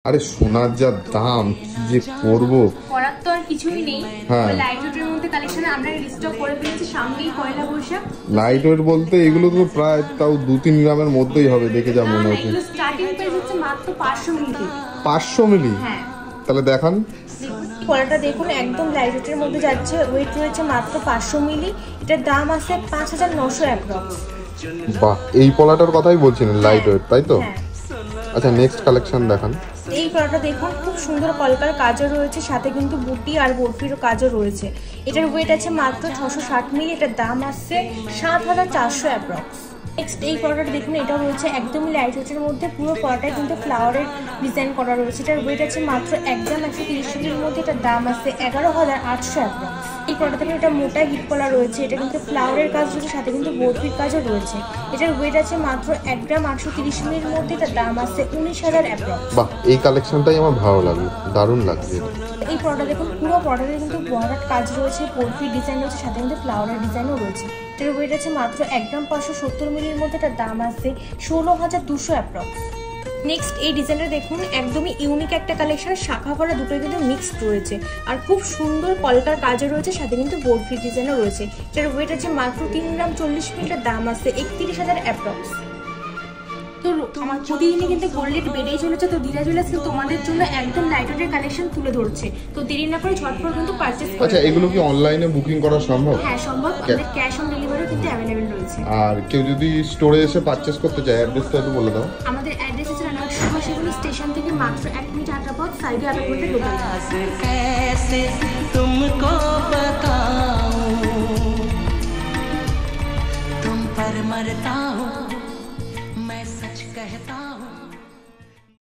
আরে সোনার যা দাম কি যে করবো, করার তো আর কিছুই নেই। হ্যাঁ লাইট ওয়েটের মধ্যে কালেকশন আমরা রিস্টক করে ফেলেছি, সামনেই পয়লা বৈশাখ। লাইট ওয়েট বলতে এগুলো তো প্রায় তাও 2-3 গ্রামের মধ্যেই হবে দেখে যা মনে হচ্ছে। এগুলো স্টার্টিং প্রাইস হচ্ছে মাত্র 500 মিলি। 500 মিলি? হ্যাঁ। তাহলে দেখান কলাটা দেখুন একদম লাইট ওয়েটের মধ্যে যাচ্ছে, ওয়েট রয়েছে মাত্র 500 মিলি। এটার দাম আছে 5900 অ্যাপ্রক্স। বাহ, এই পলাটার কথাই বলছিলেন, লাইট ওয়েট তাই তো? হ্যাঁ। আচ্ছা নেক্সট কালেকশন দেখান। এই পলাটা দেখুন খুব সুন্দর কলকার কাজও রয়েছে, সাথে কিন্তু বুটি আর বরফিরও কাজও রয়েছে। এটার ওয়েট আছে মাত্র 660 মিলি। এটার দাম আসছে 7400 অ্যাপ্রক্স। নেক্সট এই পলাটা দেখুন, এটা রয়েছে একদমই লাইট ওয়েটের মধ্যে, পুরো পলাটায় কিন্তু ফ্লাওয়ারের ডিজাইন করা রয়েছে। এটার ওয়েট আছে মাত্র 1 গ্রাম 130 মিলির মধ্যে। এটার দাম আছে 11800 অ্যাপ্রক্স। এই পলাটা থেকে এটা মোটা হিট কলা রয়েছে, এটা কিন্তু ফ্লাওয়ারের কাজ রয়েছে, সাথে কিন্তু বরফির কাজও রয়েছে। এটার ওয়েট আছে মাত্র 1 গ্রাম 830 মিলির মধ্যে। এটার দাম আছে 19000 অ্যাপ্রক্স। বাহ, এই কালেকশনটাই আমার ভালো লাগলো, দারুণ লাগছে। এই পলাটা দেখুন পুরো পলাটাতে কিন্তু বর্ডার কাজ রয়েছে, বরফির ডিজাইন রয়েছে, সাথে কিন্তু ফ্লাওয়ারের ডিজাইনও রয়েছে। এটার ওয়েট আছে মাত্র 1 গ্রাম 570 মিলির মধ্যে। এটার দাম আছে 16200 অ্যাপ্রক্স। নেক্সট এই ডিজাইনটা দেখুন একদমই ইউনিক একটা কালেকশন, শাখা পরা দুটোই কিন্তু মিক্সড রয়েছে, আর খুব সুন্দর কলকার কাজও রয়েছে, সাথে কিন্তু বরফির ডিজাইনও রয়েছে। এটার ওয়েট আছে মাত্র 3 গ্রাম 40 মিলির। দাম আছে 31000 অ্যাপ্রক্স। তো আমার প্রতিদিনই কিন্তু গোল্ড রেট বেড়েই চলেছে, তো ধীরে ধীরে তোমাদের জন্য একদম লাইট ওয়েটের কালেকশন তুলে ধরছে, তো দেরি না করে ঝটপট কিন্তু পারচেজ করুন। আচ্ছা এগুলো কি অনলাইনে বুকিং করা সম্ভব? হ্যাঁ সম্ভব, আমাদের ক্যাশ অন ডেলিভারিও কিন্তু অ্যাভেলেবল রয়েছে। আর কেউ যদি স্টোরে এসে পারচেজ করতে চায় অ্যাড্রেসটা একটু বলে দাও। আমাদের অ্যাড্রেস হচ্ছে রানাঘাট সুভাষিনী স্টেশন থেকে মাত্র 1 মিনিট হাঁটা পথ, সাইডে আধা ঘন্টা লোকাল। कैसे तुमको बताऊं तुम पर मरता हूँ मैं सच कहता